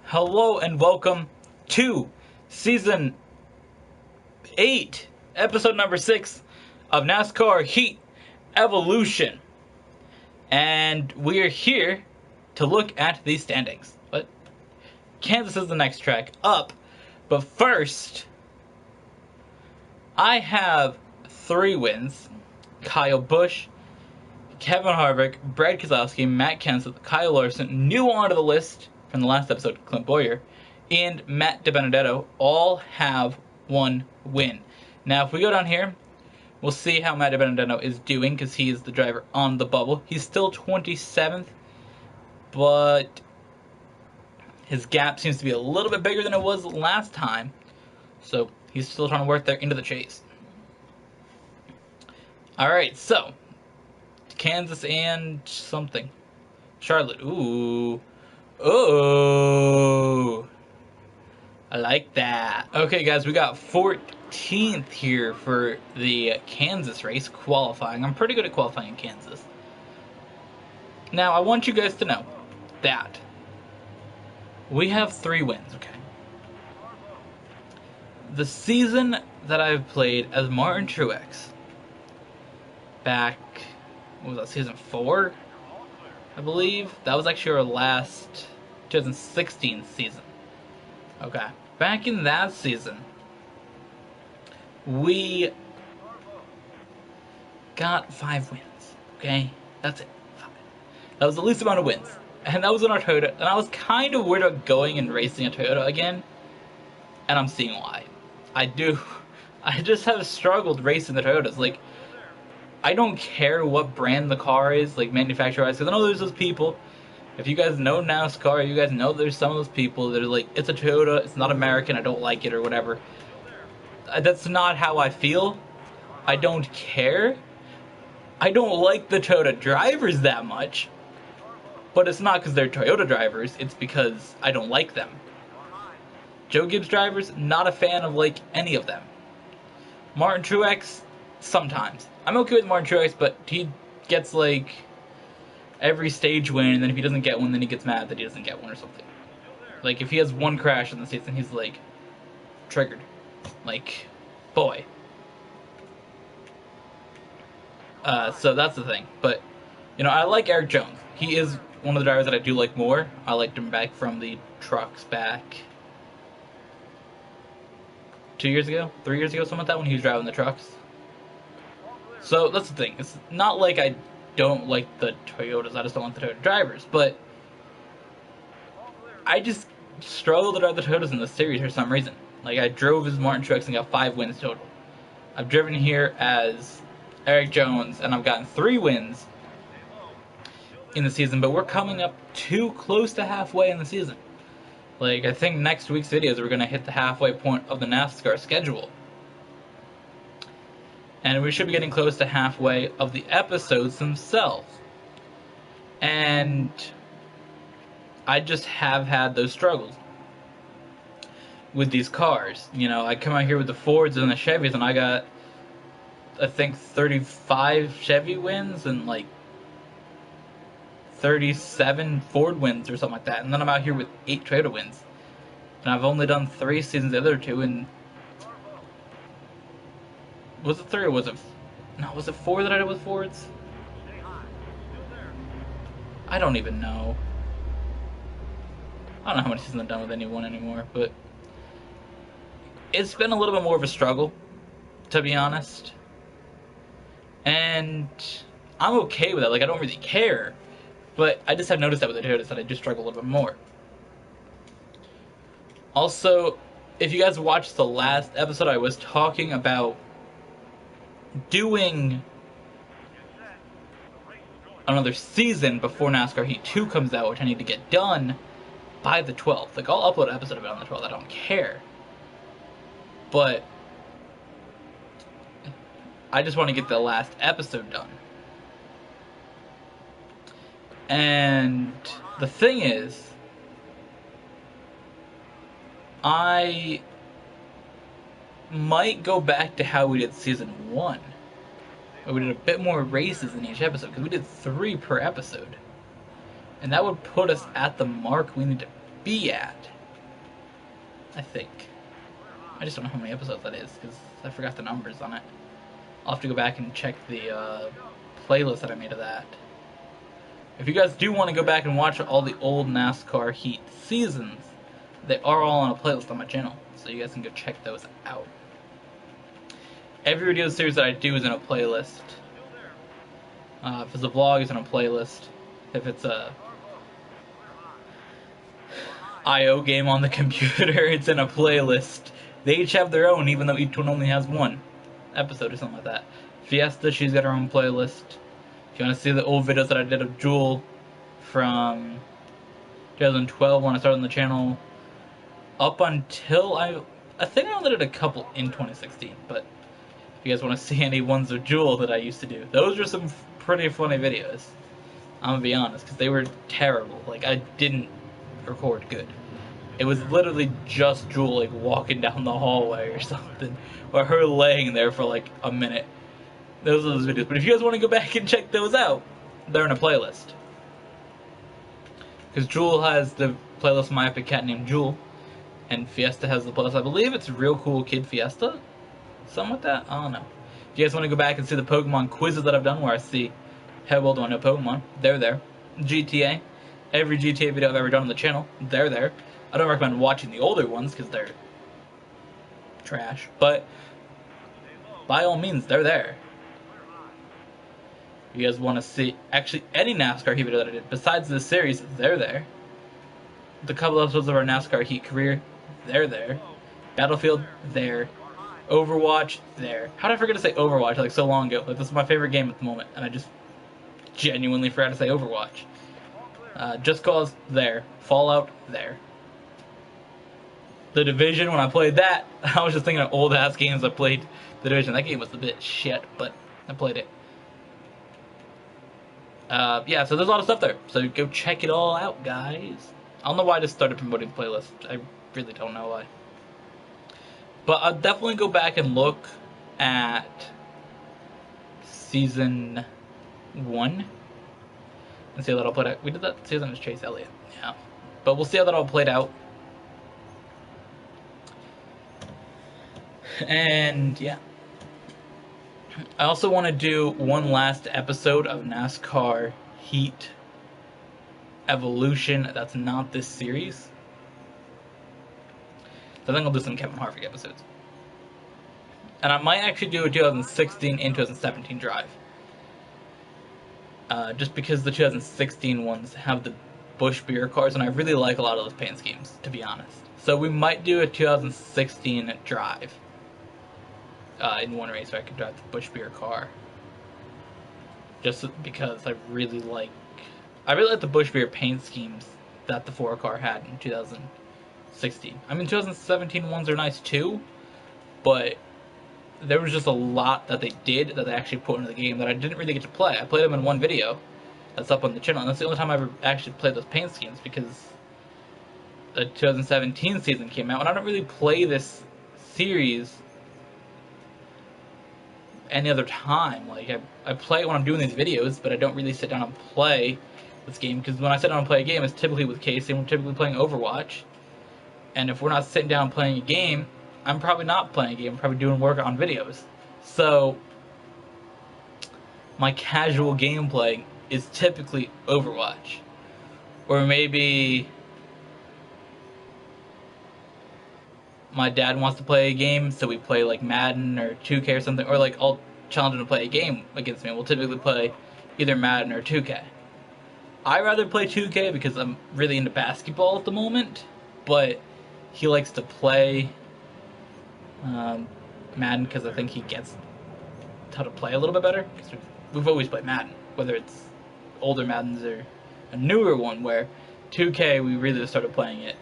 Hello and welcome to Season 8, Episode number 6 of NASCAR Heat Evolution. And we are here to look at the standings. But Kansas is the next track up. But first, I have 3 wins. Kyle Busch, Kevin Harvick, Brad Keselowski, Matt Kenseth, Kyle Larson, new onto the list from the last episode, Clint Bowyer, and Matt DiBenedetto all have 1 win. Now, if we go down here, we'll see how Matt DiBenedetto is doing because he is the driver on the bubble. He's still 27th, but his gap seems to be a little bit bigger than it was last time. So he's still trying to work there into the chase. Alright, so Kansas and something. Charlotte. Ooh. Oh, I like that. Okay, guys, we got 14th here for the Kansas race qualifying. I'm pretty good at qualifying in Kansas. Now, I want you guys to know that we have 3 wins, okay? The season that I've played as Martin Truex, back, what was that, season 4? I believe that was actually our last 2016 season. Okay. Back in that season, we got 5 wins. Okay? That's it. 5. That was the least amount of wins. And that was in our Toyota. And I was kind of worried about going and racing a Toyota again. And I'm seeing why. I just have struggled racing the Toyotas. Like, I don't care what brand the car is, like manufacturer-wise, because I know there's those people. If you guys know NASCAR, you guys know there's some of those people that are like, it's a Toyota, it's not American, I don't like it, or whatever. That's not how I feel. I don't care. I don't like the Toyota drivers that much. But it's not because they're Toyota drivers, it's because I don't like them. Joe Gibbs drivers, not a fan of, like, any of them. Martin Truex, sometimes. I'm okay with Martin Truex, but he gets, like, every stage win, and then if he doesn't get one, then he gets mad that he doesn't get one or something. Like, if he has 1 crash in the season, he's, like, triggered. Like, boy. So that's the thing. But, you know, I like Eric Jones. He is one of the drivers that I do like more. I liked him back from the trucks back 2 years ago? 3 years ago, something like that, when he was driving the trucks. So that's the thing. It's not like I don't like the Toyotas. I just don't like the Toyota drivers. But I just struggle to drive the Toyotas in the series for some reason. Like, I drove as Martin Truex and got 5 wins total. I've driven here as Eric Jones and I've gotten 3 wins in the season. But we're coming up too close to halfway in the season. Like, I think next week's videos we're going to hit the halfway point of the NASCAR schedule. And we should be getting close to halfway of the episodes themselves. And I just have had those struggles with these cars. You know, I come out here with the Fords and the Chevys, and I got, I think, 35 Chevy wins and, like, 37 Ford wins or something like that. And then I'm out here with 8 Toyota wins. And I've only done 3 seasons, the other 2, and was it 3 or was it... No, was it 4 that I did with Fords? I don't even know. I don't know how many seasons I've done with anyone anymore, but it's been a little bit more of a struggle, to be honest. And I'm okay with it. Like, I don't really care. But I just have noticed that with the Toyotas that I do struggle a little bit more. Also, if you guys watched the last episode, I was talking about doing another season before NASCAR Heat 2 comes out, which I need to get done by the 12th. Like, I'll upload an episode of it on the 12th, I don't care. But I just want to get the last episode done. And the thing is, I might go back to how we did season 1. We did a bit more races in each episode, because we did 3 per episode. And that would put us at the mark we need to be at I think. I just don't know how many episodes that is, because I forgot the numbers on it. I'll have to go back and check the playlist that I made of that. If you guys do want to go back and watch all the old NASCAR Heat seasons, they are all on a playlist on my channel, so you guys can go check those out. Every video series that I do is in a playlist. If it's a vlog, it's in a playlist. If it's a IO game on the computer, it's in a playlist. They each have their own, even though each one only has one episode or something like that. Fiesta, she's got her own playlist. If you want to see the old videos that I did of Jewel from 2012 when I started on the channel, up until I think I only did a couple in 2016, but if you guys want to see any ones of Jewel that I used to do, those are some pretty funny videos. I'm gonna be honest, because they were terrible. Like, I didn't record good. It was literally just Jewel, like, walking down the hallway or something, or her laying there for like a minute. Those are those videos. But if you guys want to go back and check those out, they're in a playlist. Because Jewel has the playlist My Epic Cat Named Jewel, and Fiesta has the playlist. I believe it's Real Cool Kid Fiesta? Something like that? I don't know. If you guys want to go back and see the Pokemon quizzes that I've done where I see how well do I know Pokemon, they're there. GTA. Every GTA video I've ever done on the channel, they're there. I don't recommend watching the older ones because they're trash, but by all means, they're there. If you guys want to see actually any NASCAR Heat video that I did, besides this series, they're there. The couple episodes of our NASCAR Heat career, they're there. Battlefield, there. Overwatch, there. How did I forget to say Overwatch like so long ago? Like, this is my favorite game at the moment, and I just genuinely forgot to say Overwatch. Just Cause, there. Fallout, there. The Division, when I played that, I was just thinking of old ass games I played. The Division, that game was a bit shit, but I played it. Yeah, so there's a lot of stuff there. So go check it all out, guys. I don't know why I just started promoting playlists. I really don't know why. But I'll definitely go back and look at season 1 and see how that all played out. We did that season as Chase Elliott, yeah. But we'll see how that all played out. And yeah. I also want to do one last episode of NASCAR Heat Evolution. That's not this series. So I think I'll do some Kevin Harvick episodes. And I might actually do a 2016 and 2017 drive. Just because the 2016 ones have the Busch beer cars, and I really like a lot of those paint schemes, to be honest. So we might do a 2016 drive. In one race where I could drive the Busch beer car. Just because I really like the Busch beer paint schemes that the 4 car had in 2016. I mean, 2017 ones are nice too, but there was just a lot that they did that they actually put into the game that I didn't really get to play. I played them in one video that's up on the channel, and that's the only time I ever actually played those paint schemes because the 2017 season came out, and I don't really play this series any other time. Like, I play it when I'm doing these videos, but I don't really sit down and play this game, because when I sit down and play a game, it's typically with Casey, and we're typically playing Overwatch, and if we're not sitting down and playing a game, I'm probably not playing a game, I'm probably doing work on videos. So, my casual gameplay is typically Overwatch, or maybe my dad wants to play a game, so we play like Madden or 2K or something, or like I'll challenge him to play a game against me. We'll typically play either Madden or 2K. I rather play 2K because I'm really into basketball at the moment, but he likes to play Madden because I think he gets how to play a little bit better. Because we've always played Madden, whether it's older Maddens or a newer one, where 2K we really started playing it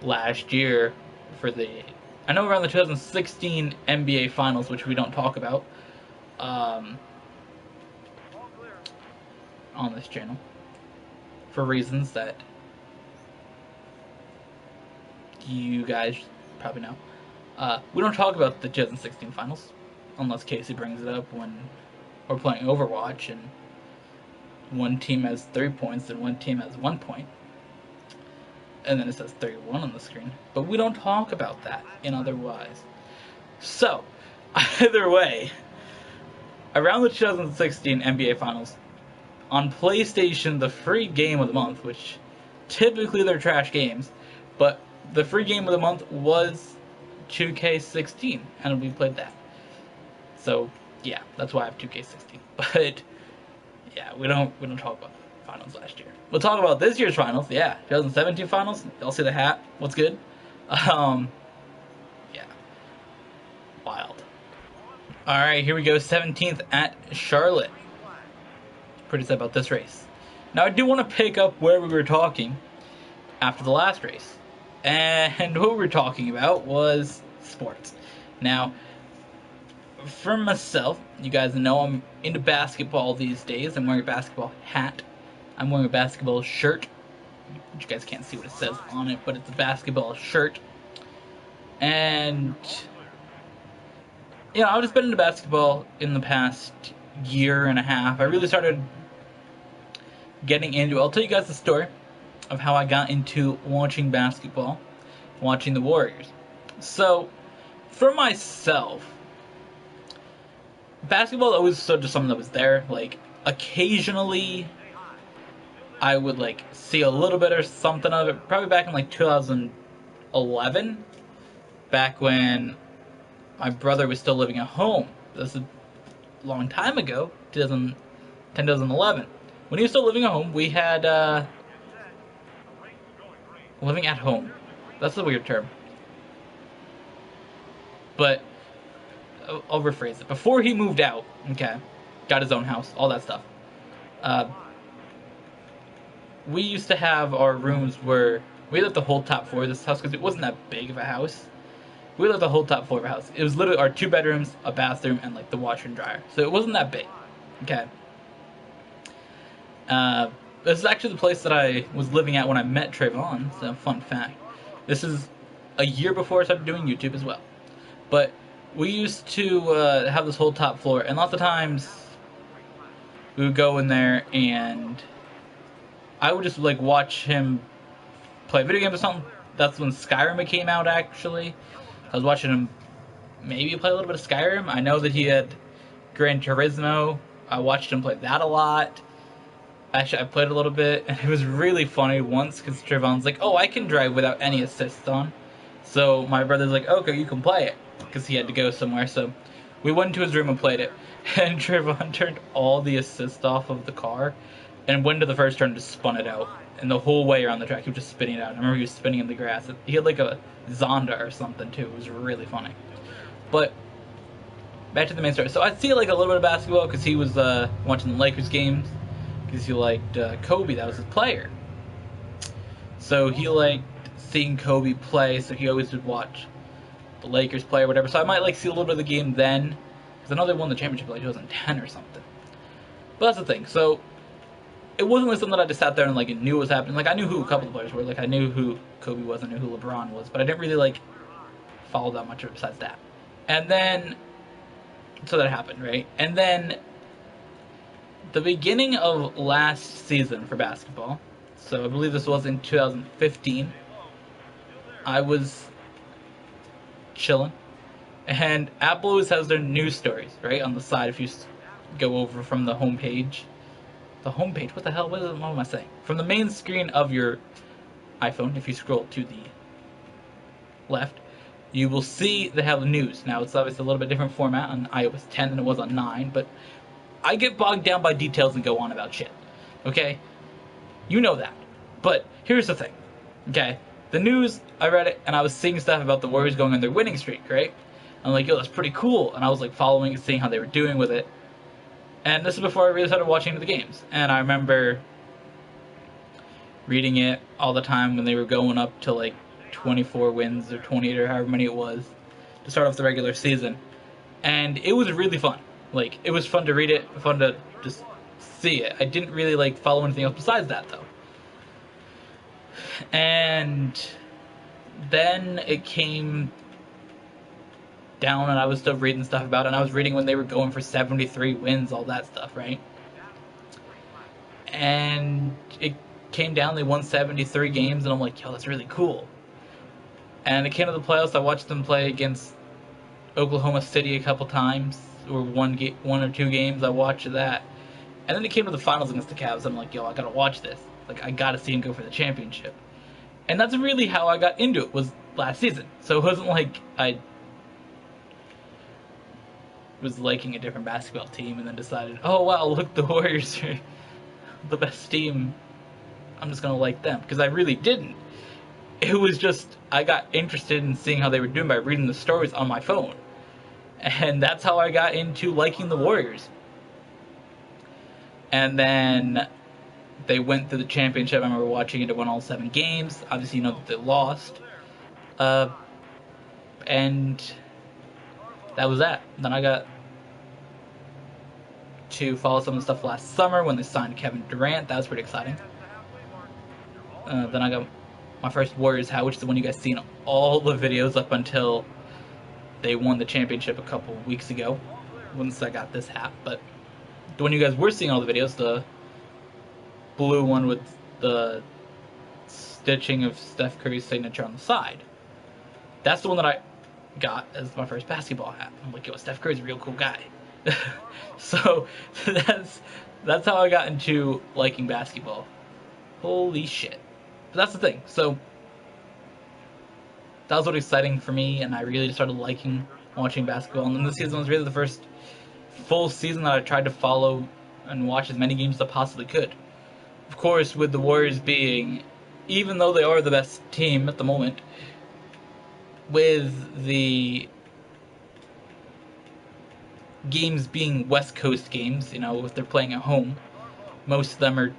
last year for the, I know around the 2016 NBA Finals, which we don't talk about on this channel for reasons that you guys probably know. We don't talk about the 2016 Finals unless Casey brings it up when we're playing Overwatch and one team has 3 points and one team has 1 point. and then it says 31 on the screen. But we don't talk about that in otherwise. So, either way, around the 2016 NBA Finals, on PlayStation, the free game of the month, which typically they're trash games, but the free game of the month was 2K16, and we played that. So yeah, that's why I have 2K16. But yeah, we don't talk about the finals last year. We'll talk about this year's finals. Yeah, 2017 finals. Y'all see the hat? What's good? Yeah, wild. All right, here we go. 17th at Charlotte. Pretty sad about this race. Now I do want to pick up where we were talking after the last race, and what we were talking about was sports. Now, for myself, you guys know I'm into basketball these days. I'm wearing a basketball hat. I'm wearing a basketball shirt. You guys can't see what it says on it, but it's a basketball shirt. And I've just been into basketball in the past year and a half. I really started getting into it. I'll tell you guys the story of how I got into watching basketball, watching the Warriors. So, for myself, basketball always sort of just something that was there. Like, occasionally, I would, like, see a little bit or something of it. Probably back in, like, 2011. Back when my brother was still living at home. This is a long time ago. 2010, 2011. When he was still living at home, we had, living at home. That's a weird term. But I'll rephrase it. Before he moved out, okay, got his own house, all that stuff. We used to have our rooms where we lived the whole top floor of this house because it wasn't that big of a house. We lived the whole top floor of a house. It was literally our 2 bedrooms, a bathroom, and like the washer and dryer. So it wasn't that big. Okay. This is actually the place that I was living at when I met Trayvon. So fun fact. This is a year before I started doing YouTube as well. But we used to have this whole top floor, and lots of times we would go in there and I would just like watch him play video games or something. That's when Skyrim came out, actually. I was watching him maybe play a little bit of Skyrim. I know that he had Gran Turismo. I watched him play that a lot. Actually, I played a little bit, and it was really funny once because Trayvon's like, oh, I can drive without any assists on. So my brother's like, okay, you can play it, because he had to go somewhere. So we went into his room and played it, and Trayvon turned all the assists off of the car and went to the first turn and just spun it out. And the whole way around the track, he was just spinning it out. I remember he was spinning in the grass. He had like a Zonda or something, too. It was really funny. But back to the main story. So I see like a little bit of basketball because he was watching the Lakers games. Because he liked Kobe, that was his player. So he liked seeing Kobe play, so he always would watch the Lakers play or whatever. So I might like see a little bit of the game then, because I know they won the championship like 2010 or something. But that's the thing. So it wasn't like something that I just sat there and like knew what was happening. Like I knew who a couple of players were. Like I knew who Kobe was, I knew who LeBron was, but I didn't really like follow that much besides that. And then so that happened, right? And then the beginning of last season for basketball, so I believe this was in 2015, I was chilling, and Apple always has their news stories, right, on the side if you go over from the homepage. The homepage, what the hell, what am I saying? From the main screen of your iPhone, if you scroll to the left, you will see they have the news. Now, it's obviously a little bit different format on iOS 10 than it was on 9, but I get bogged down by details and go on about shit. Okay? You know that. But here's the thing. Okay? The news, I read it, and I was seeing stuff about the Warriors going on their winning streak, right? I'm like, yo, that's pretty cool. And I was like following and seeing how they were doing with it. And this is before I really started watching the games. And I remember reading it all the time when they were going up to like 24 wins or 28 or however many it was to start off the regular season. And it was really fun. Like, it was fun to read it, fun to just see it. I didn't really, like, follow anything else besides that, though. And then it came down, and I was still reading stuff about it, and I was reading when they were going for 73 wins, all that stuff, right? And it came down, they won 73 games, and I'm like, yo, that's really cool. And it came to the playoffs. I watched them play against Oklahoma City a couple times, or one or two games. I watched that, and then it came to the finals against the Cavs. And I'm like, yo, I gotta watch this. Like, I gotta see him go for the championship. And that's really how I got into it, was last season. So it wasn't like I was liking a different basketball team and then decided, oh wow, look, the Warriors are the best team, I'm just gonna like them. Because I really didn't. It was just, I got interested in seeing how they were doing by reading the stories on my phone. And that's how I got into liking the Warriors. And then they went through the championship. I remember watching it. It won all 7 games. Obviously, you know that they lost. And that was that. Then I got to follow some of the stuff last summer when they signed Kevin Durant. That was pretty exciting. Then I got my first Warriors hat, which is the one you guys seen all the videos up until they won the championship a couple weeks ago. Once I got this hat, but the one you guys were seeing all the videos, the blue one with the stitching of Steph Curry's signature on the side. That's the one that I got as my first basketball hat. I'm like, yo, Steph Curry's a real cool guy. So that's how I got into liking basketball. Holy shit. But that's the thing. So that was what was exciting for me, and I really started liking watching basketball. And then this season was really the first full season that I tried to follow and watch as many games as I possibly could. Of course, with the Warriors being, even though they are the best team at the moment, with the games being West Coast games, you know, if they're playing at home, most of them are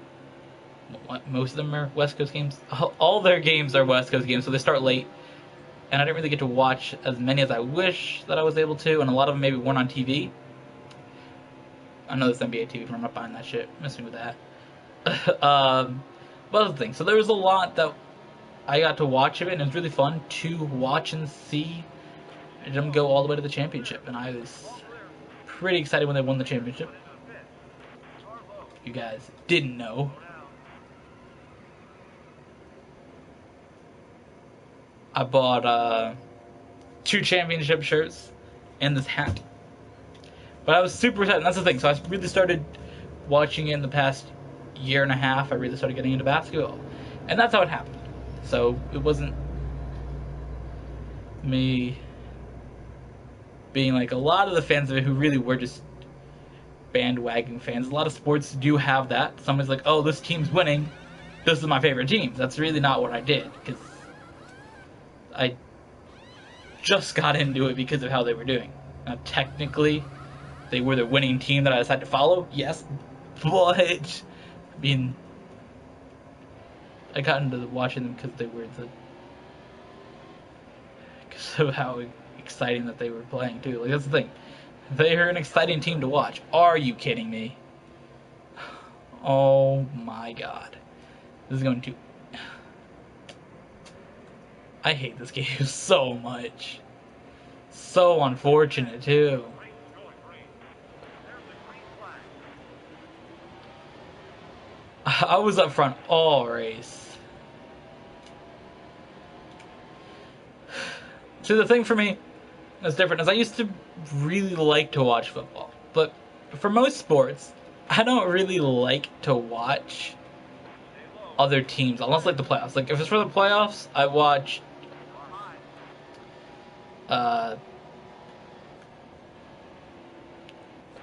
West Coast games. All their games are West Coast games, so they start late, and I didn't really get to watch as many as I wish that I was able to, and a lot of them maybe weren't on TV. I know this NBA TV, but I'm not buying that shit. Miss me with that. But that's the thing. So there was a lot that I got to watch of it, and it was really fun to watch and see them go all the way to the championship. And I was pretty excited when they won the championship. You guys didn't know. I bought 2 championship shirts and this hat. But I was super excited, and that's the thing. So I really started watching it in the past year and a half. I really started getting into basketball. And that's how it happened. So it wasn't me being like a lot of the fans of it who really were just bandwagon fans. A lot of sports do have that. Someone's like, oh, this team's winning. This is my favorite team. That's really not what I did, because I just got into it because of how they were doing. Now, technically, they were the winning team that I decided to follow, yes, but I mean, I got into watching them because they were because of how exciting that they were playing too. Like, that's the thing. They are an exciting team to watch. Are you kidding me? Oh my god. This is going to... I hate this game so much. So unfortunate too. I was up front all race. See, the thing for me that's different is I used to really like to watch football, but for most sports, I don't really like to watch other teams unless like the playoffs. Like if it's for the playoffs, I watch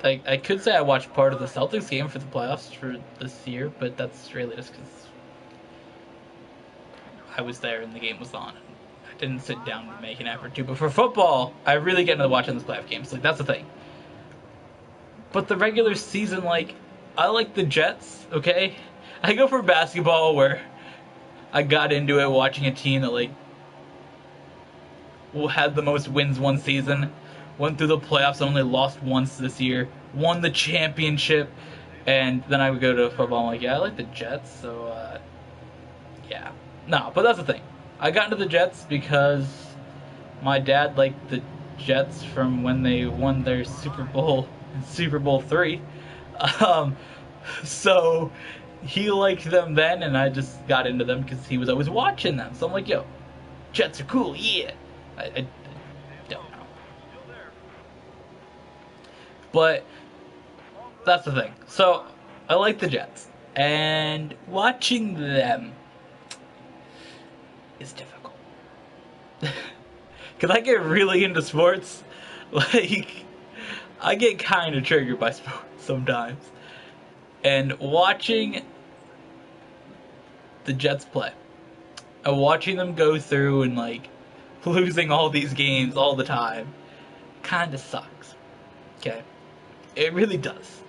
I could say I watched part of the Celtics game for the playoffs for this year, but that's really just because I was there and the game was on. I didn't sit down and make an effort to. But for football, I really get into watching those playoff games. Like, that's the thing. But the regular season, like, I like the Jets, okay? I go for basketball where I got into it watching a team that, like, had the most wins one season, went through the playoffs, only lost once this year, won the championship, and then I would go to football. I'm like, yeah, I like the Jets, so yeah. No, but that's the thing. I got into the Jets because my dad liked the Jets from when they won their Super Bowl III. So he liked them then, and I just got into them because he was always watching them. So I'm like, yo, Jets are cool, yeah. I don't know. But that's the thing. So I like the Jets, and watching them is difficult. Because I get really into sports. Like, I get kind of triggered by sports sometimes. And watching the Jets play, and watching them go through and, like, losing all these games all the time, kind of sucks. Okay? It really does.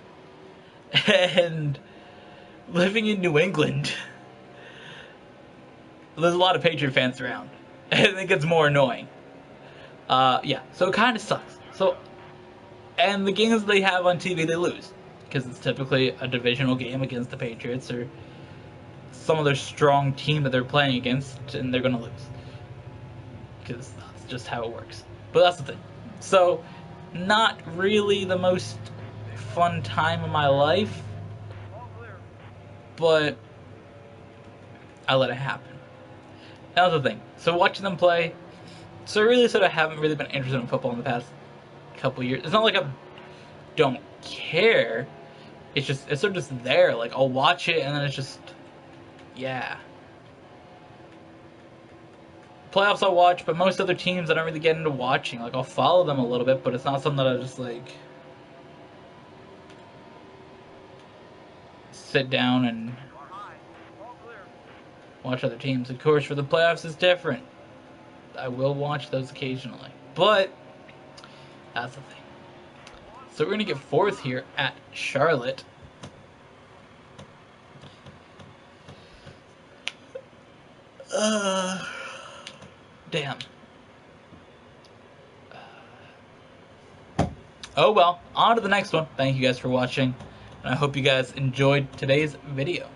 And living in New England, there's a lot of Patriot fans around. I think it's more annoying. Yeah, so it kind of sucks. So, and the games they have on TV, they lose. Because it's typically a divisional game against the Patriots or some other strong team that they're playing against, and they're going to lose. Because that's just how it works. But that's the thing. So, not really the most fun time of my life, but I let it happen. That was the thing. So watching them play, so I really sort of haven't really been interested in football in the past couple years. It's not like I don't care. It's just, it's sort of just there. Like, I'll watch it and then it's just, yeah. Playoffs I'll watch, but most other teams I don't really get into watching. Like, I'll follow them a little bit, but it's not something that I just, like, sit down and watch other teams. Of course, for the playoffs, it's different. I will watch those occasionally. But, that's the thing. So we're going to get fourth here at Charlotte. Damn. Oh well, on to the next one. Thank you guys for watching, and I hope you guys enjoyed today's video.